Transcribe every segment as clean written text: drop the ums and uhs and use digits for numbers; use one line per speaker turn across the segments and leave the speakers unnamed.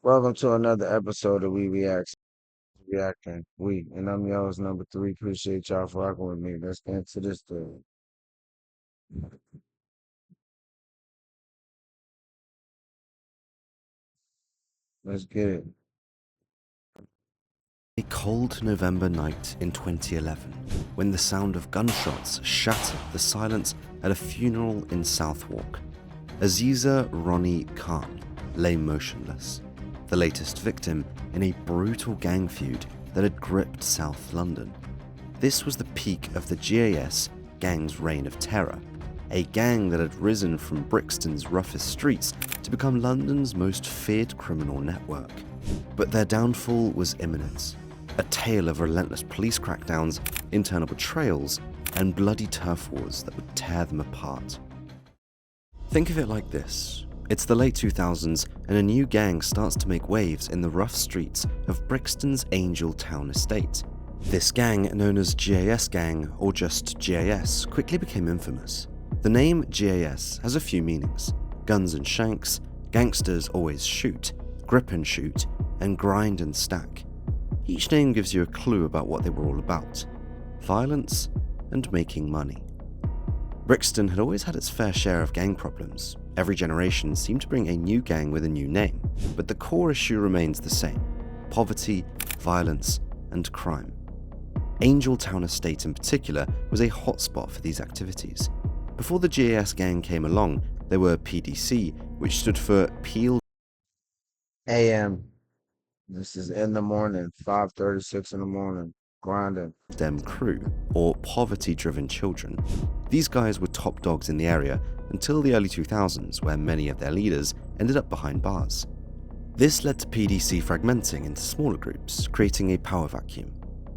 Welcome to another episode of We React, Reacting. And I'm your host number three. Appreciate y'all for rocking with me. Let's get into this story. Let's get it.
A cold November night in 2011, when the sound of gunshots shattered the silence at a funeral in Southwark. Aziza Ronnie Khan lay motionless, the latest victim in a brutal gang feud that had gripped South London. This was the peak of the GAS gang's reign of terror, a gang that had risen from Brixton's roughest streets to become London's most feared criminal network. But their downfall was imminent. A tale of relentless police crackdowns, internal betrayals, and bloody turf wars that would tear them apart. Think of it like this. It's the late 2000s and a new gang starts to make waves in the rough streets of Brixton's Angel Town estate. This gang, known as GAS Gang or just GAS, quickly became infamous. The name GAS has a few meanings: guns and shanks, gangsters always shoot, grip and shoot, and grind and stack. Each name gives you a clue about what they were all about: violence and making money. Brixton had always had its fair share of gang problems. Every generation seemed to bring a new gang with a new name, but the core issue remains the same: poverty, violence, and crime. Angel Town Estate in particular was a hotspot for these activities. Before the GAS gang came along, there were PDC, which stood for Peel
AM. This is in the morning, 5:36 in the morning. Grinding.
Dem Crew, or poverty-driven children. These guys were top dogs in the area until the early 2000s, where many of their leaders ended up behind bars. This led to PDC fragmenting into smaller groups, creating a power vacuum.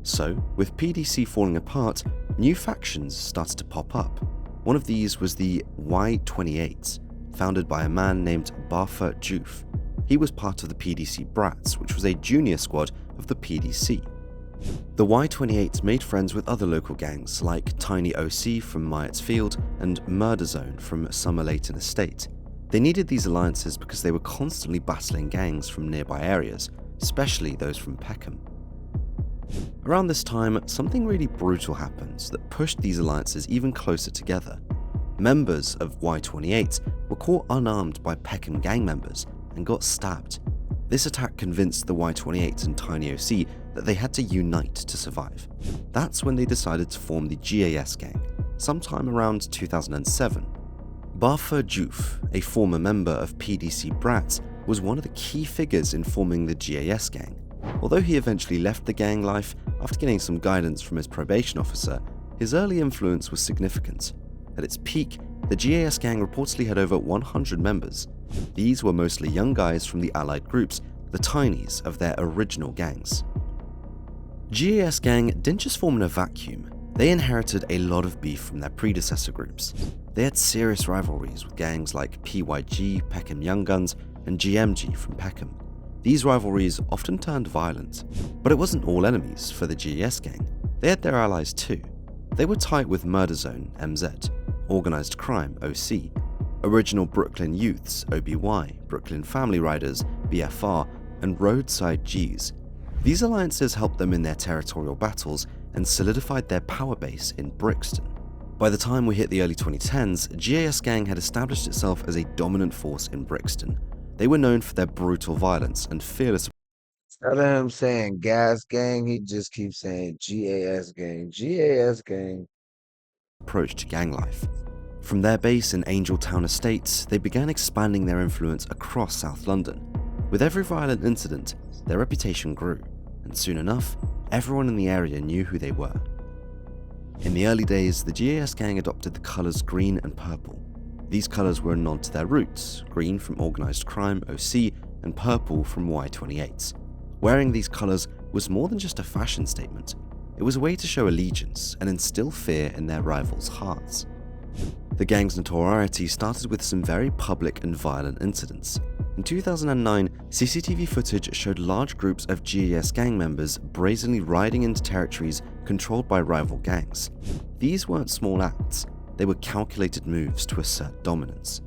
So, with PDC falling apart, new factions started to pop up. One of these was the Y28s, founded by a man named Bafa Joof. He was part of the PDC Brats, which was a junior squad of the PDC. The Y28s made friends with other local gangs like Tiny OC from Myatts Field and Murder Zone from Somerleyton Estate. They needed these alliances because they were constantly battling gangs from nearby areas, especially those from Peckham. Around this time, something really brutal happens that pushed these alliances even closer together. Members of Y28 were caught unarmed by Peckham gang members and got stabbed. This attack convinced the Y28 and Tiny OC that they had to unite to survive. That's when they decided to form the GAS gang, sometime around 2007. Bafa Joof, a former member of PDC Brats, was one of the key figures in forming the GAS gang. Although he eventually left the gang life after getting some guidance from his probation officer, his early influence was significant. At its peak, the GAS gang reportedly had over 100 members. These were mostly young guys from the allied groups, the Tinies of their original gangs. GAS gang didn't just form in a vacuum, they inherited a lot of beef from their predecessor groups. They had serious rivalries with gangs like PYG, Peckham Young Guns, and GMG from Peckham. These rivalries often turned violent, but it wasn't all enemies for the GAS gang. They had their allies too. They were tight with Murder Zone, MZ, Organised Crime, OC, Original Brooklyn Youths, OBY, Brooklyn Family Riders, BFR, and Roadside Gs. These alliances helped them in their territorial battles and solidified their power base in Brixton. By the time we hit the early 2010s, GAS gang had established itself as a dominant force in Brixton. They were known for their brutal violence and fearless
Instead of him saying gas gang, he just keeps saying GAS gang. GAS gang.
approach to gang life. From their base in Angel Town Estates, they began expanding their influence across South London. With every violent incident, their reputation grew, and soon enough, everyone in the area knew who they were. In the early days, the GAS gang adopted the colours green and purple. These colours were a nod to their roots: green from Organised Crime, OC, and purple from Y28s. Wearing these colours was more than just a fashion statement. It was a way to show allegiance and instill fear in their rivals' hearts. The gang's notoriety started with some very public and violent incidents. In 2009, CCTV footage showed large groups of GAS gang members brazenly riding into territories controlled by rival gangs. These weren't small acts, they were calculated moves to assert dominance.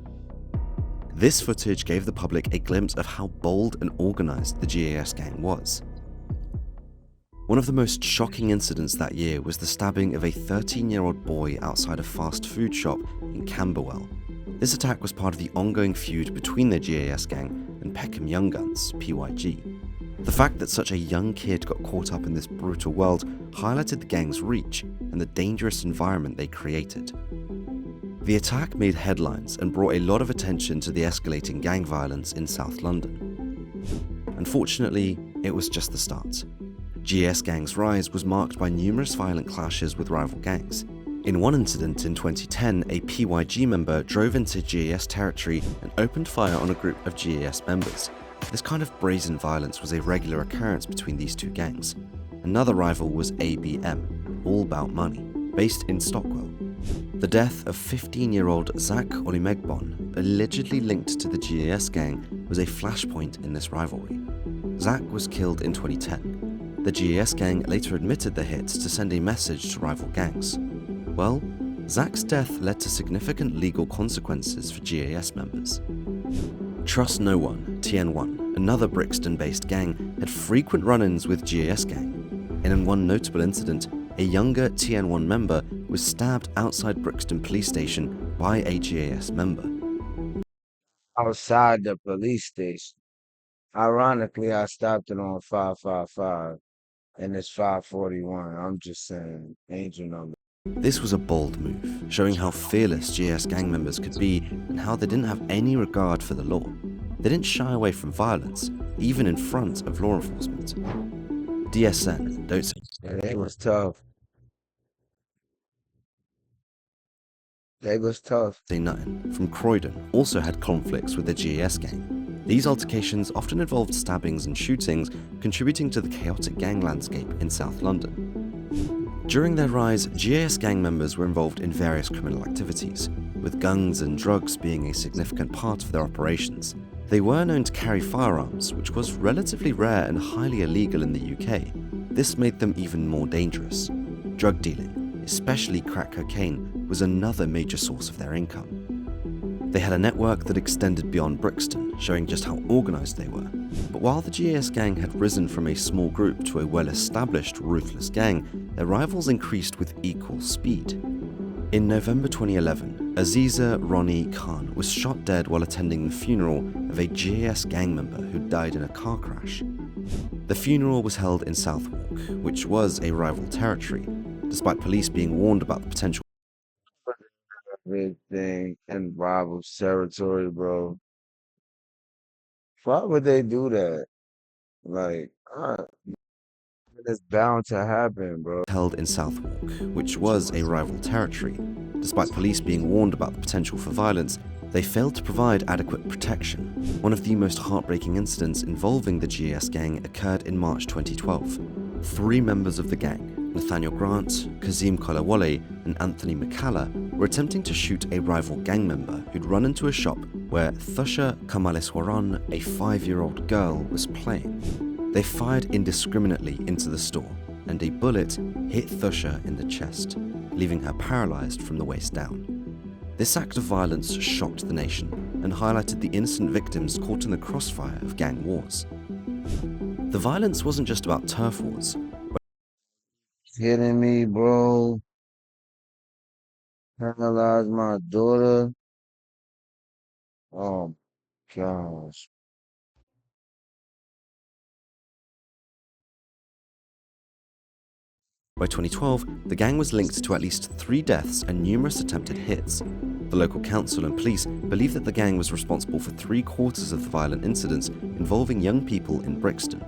This footage gave the public a glimpse of how bold and organized the GAS gang was. One of the most shocking incidents that year was the stabbing of a 13-year-old boy outside a fast food shop in Camberwell. This attack was part of the ongoing feud between the GAS gang and Peckham Young Guns, PYG. The fact that such a young kid got caught up in this brutal world highlighted the gang's reach and the dangerous environment they created. The attack made headlines and brought a lot of attention to the escalating gang violence in South London. Unfortunately, it was just the start. GAS gang's rise was marked by numerous violent clashes with rival gangs. In one incident in 2010, a PYG member drove into GAS territory and opened fire on a group of GAS members. This kind of brazen violence was a regular occurrence between these two gangs. Another rival was ABM, All About Money, based in Stockwell. The death of 15-year-old Zach Olimegbon, allegedly linked to the GAS gang, was a flashpoint in this rivalry. Zach was killed in 2010. The GAS gang later admitted the hits to send a message to rival gangs. Well, Zach's death led to significant legal consequences for GAS members. Trust No One, TN1, another Brixton-based gang, had frequent run-ins with GAS gang, and in one notable incident, a younger TN1 member was stabbed outside Brixton police station by a GAS member.
Outside the police station. Ironically, I stopped it on 555 and it's 541. I'm just saying, angel number.
This was a bold move, showing how fearless GAS gang members could be and how they didn't have any regard for the law. They didn't shy away from violence, even in front of law enforcement. DSN, don't say
They was tough. They was tough.
nothing, from Croydon also had conflicts with the GAS gang. These altercations often involved stabbings and shootings, contributing to the chaotic gang landscape in South London. During their rise, GAS gang members were involved in various criminal activities, with guns and drugs being a significant part of their operations. They were known to carry firearms, which was relatively rare and highly illegal in the UK. This made them even more dangerous. Drug dealing, especially crack cocaine, was another major source of their income. They had a network that extended beyond Brixton, showing just how organised they were. But while the GAS gang had risen from a small group to a well-established, ruthless gang, their rivals increased with equal speed. In November 2011, Aziza Ronnie Khan was shot dead while attending the funeral of a GAS gang member who died in a car crash. The funeral was held in Southwark, which was a rival territory, despite police being warned about the potential
Big thing in rival territory, bro. Why would they do that? Like, it's bound to happen, bro.
held in Southwark, which was a rival territory. Despite police being warned about the potential for violence, they failed to provide adequate protection. One of the most heartbreaking incidents involving the GAS gang occurred in March 2012. 3 members of the gang, Nathaniel Grant, Kazim Kolawole, and Anthony McCalla, were attempting to shoot a rival gang member who'd run into a shop where Thusha Kamaliswaran, a 5-year-old girl, was playing. They fired indiscriminately into the store, and a bullet hit Thusha in the chest, leaving her paralyzed from the waist down. This act of violence shocked the nation and highlighted the innocent victims caught in the crossfire of gang wars. The violence wasn't just about turf wars.
Kidding me, bro? Paralyzed my daughter. Oh gosh.
By 2012, the gang was linked to at least 3 deaths and numerous attempted hits. The local council and police believe that the gang was responsible for 3/4 of the violent incidents involving young people in Brixton.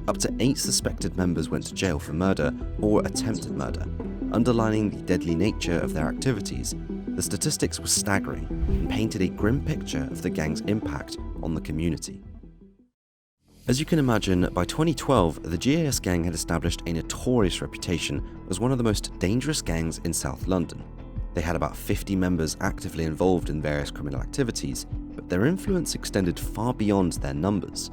Up to 8 suspected members went to jail for murder or attempted murder. Underlining the deadly nature of their activities, the statistics were staggering and painted a grim picture of the gang's impact on the community. As you can imagine, by 2012, the GAS gang had established a notorious reputation as one of the most dangerous gangs in South London. They had about 50 members actively involved in various criminal activities, but their influence extended far beyond their numbers.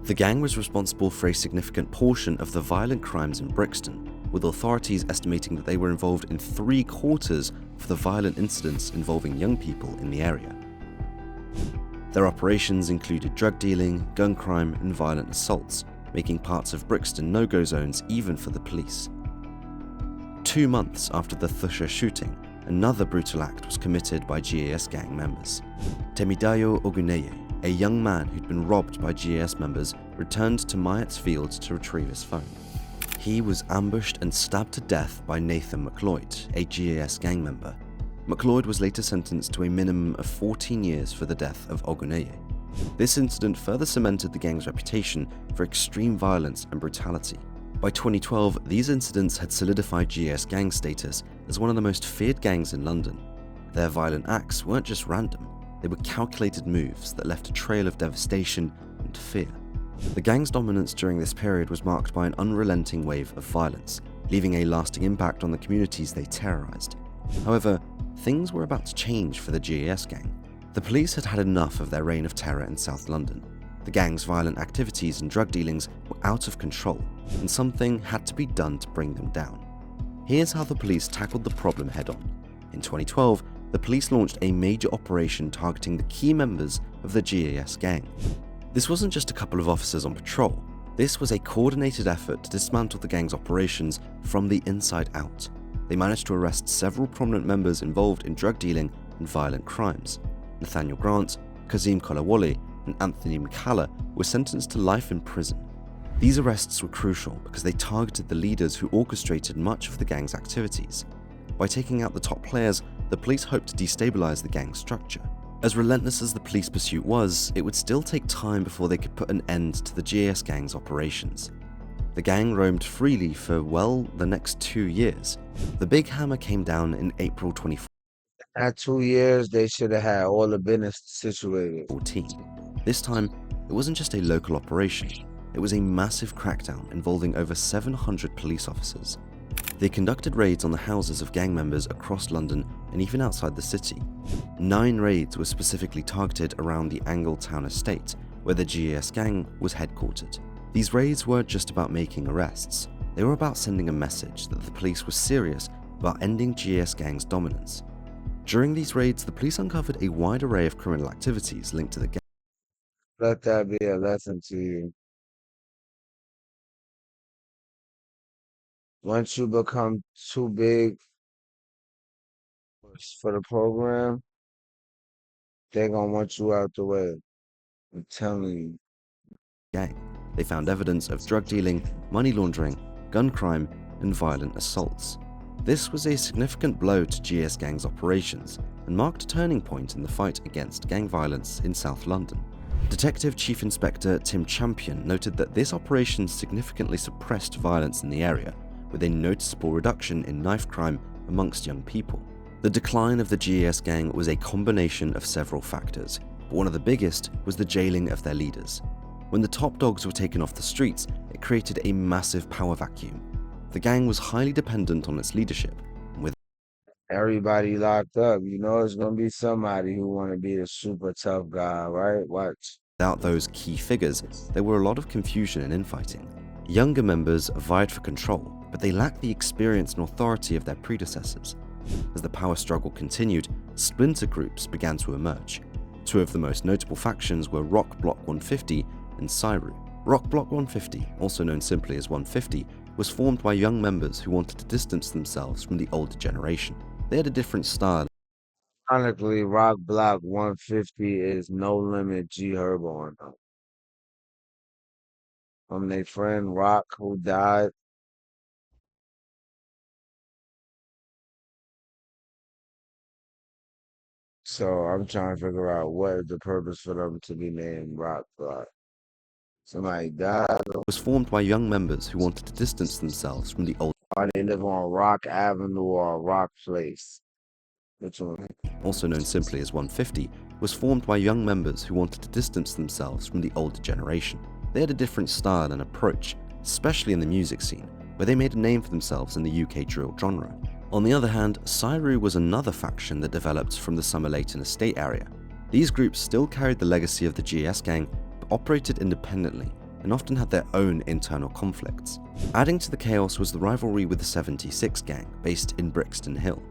The gang was responsible for a significant portion of the violent crimes in Brixton, with authorities estimating that they were involved in 3/4 of the violent incidents involving young people in the area. Their operations included drug dealing, gun crime, and violent assaults, making parts of Brixton no-go zones even for the police. 2 months after the Thusha shooting, another brutal act was committed by GAS gang members. Temidayo Oguneye, a young man who'd been robbed by GAS members, returned to Myatt's Field to retrieve his phone. He was ambushed and stabbed to death by Nathan McLeod, a GAS gang member. McLeod was later sentenced to a minimum of 14 years for the death of Oguneye. This incident further cemented the gang's reputation for extreme violence and brutality. By 2012, these incidents had solidified GAS gang status as one of the most feared gangs in London. Their violent acts weren't just random, they were calculated moves that left a trail of devastation and fear. The gang's dominance during this period was marked by an unrelenting wave of violence, leaving a lasting impact on the communities they terrorized. However, things were about to change for the GAS gang. The police had had enough of their reign of terror in South London. The gang's violent activities and drug dealings were out of control, and something had to be done to bring them down. Here's how the police tackled the problem head-on. In 2012, the police launched a major operation targeting the key members of the GAS gang. This wasn't just a couple of officers on patrol. This was a coordinated effort to dismantle the gang's operations from the inside out. They managed to arrest several prominent members involved in drug dealing and violent crimes. Nathaniel Grant, Kazim Kolawole, and Anthony McCalla were sentenced to life in prison. These arrests were crucial because they targeted the leaders who orchestrated much of the gang's activities. By taking out the top players, the police hoped to destabilize the gang's structure. As relentless as the police pursuit was, it would still take time before they could put an end to the GAS gang's operations. The gang roamed freely for, well, the next 2 years. The big hammer came down in April 2014.
At 2 years, they should have had all the business situated.
This time, it wasn't just a local operation, it was a massive crackdown involving over 700 police officers. They conducted raids on the houses of gang members across London and even outside the city. 9 raids were specifically targeted around the Angletown estate, where the GAS gang was headquartered. These raids weren't just about making arrests, they were about sending a message that the police were serious about ending GAS gang's dominance. During these raids, the police uncovered a wide array of criminal activities linked to the gang.
Let that be a lesson to you. Once you become too big for the program, they're gonna want you out the way. I'm telling you.
Gang. They found evidence of drug dealing, money laundering, gun crime, and violent assaults. This was a significant blow to GAS gang's operations and marked a turning point in the fight against gang violence in South London. Detective Chief Inspector Tim Champion noted that this operation significantly suppressed violence in the area, with a noticeable reduction in knife crime amongst young people. The decline of the GAS gang was a combination of several factors, but one of the biggest was the jailing of their leaders. When the top dogs were taken off the streets, it created a massive power vacuum. The gang was highly dependent on its leadership, and with
everybody locked up, you know it's gonna be somebody who wanna be the super tough guy, right? Watch.
without those key figures, there were a lot of confusion and infighting. Younger members vied for control, but they lacked the experience and authority of their predecessors. As the power struggle continued, splinter groups began to emerge. 2 of the most notable factions were Rock Block 150 and Cyru. Rock Block 150, also known simply as 150, was formed by young members who wanted to distance themselves from the older generation. They had a different style.
Ironically, Rock Block 150 is No Limit G Herbo on them. From their friend Rock who died. So I'm trying to figure out what is the purpose for them to be named Rock Block. Somebody died,
Was formed by young members who wanted to distance themselves from the older.
or they live on Rock Avenue or Rock Place. Which one?
Also known simply as 150, was formed by young members who wanted to distance themselves from the older generation. They had a different style and approach, especially in the music scene, where they made a name for themselves in the UK drill genre. On the other hand, Cyru was another faction that developed from the Somerleyton estate area. These groups still carried the legacy of the GAS gang, but operated independently and often had their own internal conflicts. Adding to the chaos was the rivalry with the 76 gang, based in Brixton Hill.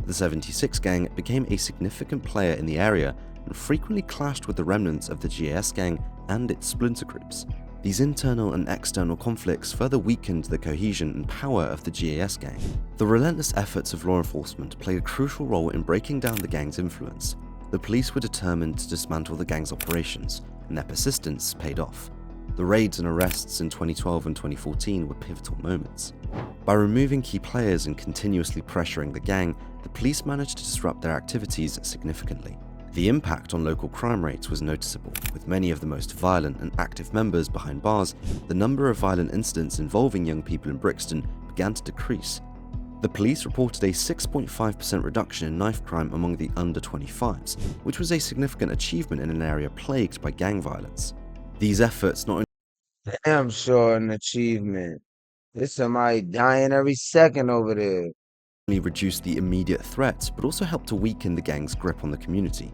The 76 gang became a significant player in the area and frequently clashed with the remnants of the GAS gang and its splinter groups. These internal and external conflicts further weakened the cohesion and power of the GAS gang. The relentless efforts of law enforcement played a crucial role in breaking down the gang's influence. The police were determined to dismantle the gang's operations, and their persistence paid off. The raids and arrests in 2012 and 2014 were pivotal moments. By removing key players and continuously pressuring the gang, the police managed to disrupt their activities significantly. The impact on local crime rates was noticeable. With many of the most violent and active members behind bars, the number of violent incidents involving young people in Brixton began to decrease. The police reported a 6.5% reduction in knife crime among the under 25s, which was a significant achievement in an area plagued by gang violence. These efforts not
Damn sure an achievement. There's somebody dying every second over there.
only reduced the immediate threats, but also helped to weaken the gang's grip on the community.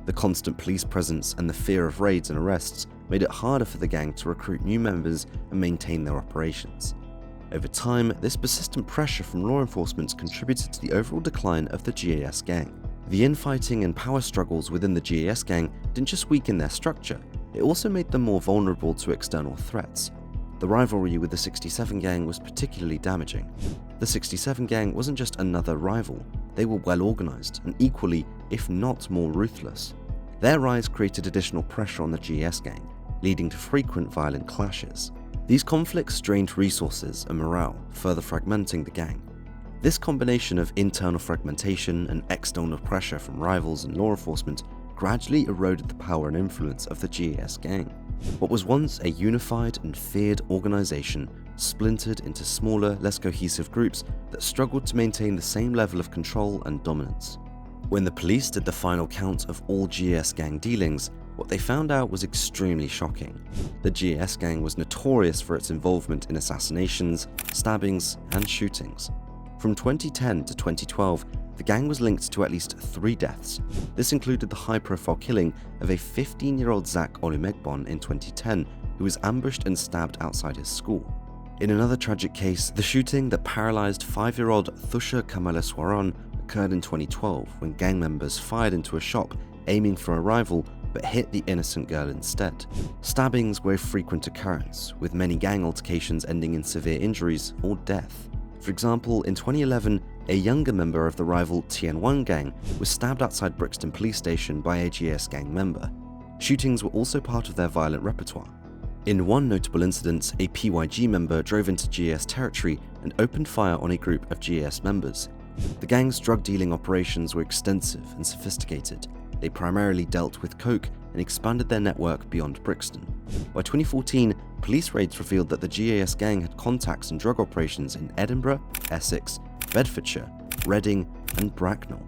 The constant police presence and the fear of raids and arrests made it harder for the gang to recruit new members and maintain their operations. Over time, this persistent pressure from law enforcement contributed to the overall decline of the GAS gang. The infighting and power struggles within the GAS gang didn't just weaken their structure, it also made them more vulnerable to external threats. The rivalry with the 67 gang was particularly damaging. The 67 gang wasn't just another rival, they were well organized and equally, if not more ruthless. Their rise created additional pressure on the GAS gang, leading to frequent violent clashes. These conflicts strained resources and morale, further fragmenting the gang. This combination of internal fragmentation and external pressure from rivals and law enforcement gradually eroded the power and influence of the GAS gang. What was once a unified and feared organization splintered into smaller, less cohesive groups that struggled to maintain the same level of control and dominance. When the police did the final count of all GAS gang dealings, what they found out was extremely shocking. The GAS gang was notorious for its involvement in assassinations, stabbings, and shootings. From 2010 to 2012, the gang was linked to at least 3 deaths. This included the high-profile killing of a 15-year-old Zach Olumegbon in 2010, who was ambushed and stabbed outside his school. In another tragic case, the shooting that paralyzed 5-year-old Thusha Kamaleswaran occurred in 2012 when gang members fired into a shop aiming for a rival but hit the innocent girl instead. Stabbings were a frequent occurrence, with many gang altercations ending in severe injuries or death. For example, in 2011, a younger member of the rival TN1 gang was stabbed outside Brixton Police Station by a GAS gang member. Shootings were also part of their violent repertoire. In one notable incident, a PYG member drove into GAS territory and opened fire on a group of GAS members. The gang's drug dealing operations were extensive and sophisticated. They primarily dealt with coke and expanded their network beyond Brixton. By 2014, police raids revealed that the GAS gang had contacts and drug operations in Edinburgh, Essex, Bedfordshire, Reading, and Bracknell.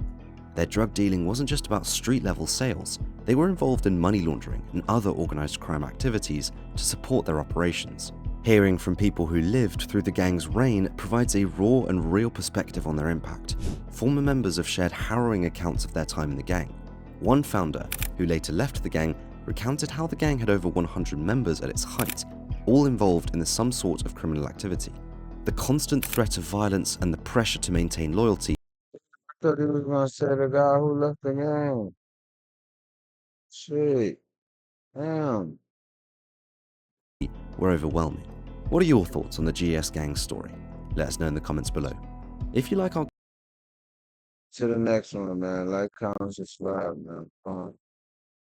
Their drug dealing wasn't just about street-level sales, they were involved in money laundering and other organised crime activities to support their operations. Hearing from people who lived through the gang's reign provides a raw and real perspective on their impact. Former members have shared harrowing accounts of their time in the gang. One founder, who later left the gang, recounted how the gang had over 100 members at its height, all involved in some sort of criminal activity. The constant threat of violence and the pressure to maintain loyalty
I thought he was gonna say the guy who left the game. Shit. Damn.
were overwhelming. What are your thoughts on the GAS gang story? Let us know in the comments below. If you like our
To the next one, man. Like, comment, subscribe, man.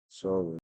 So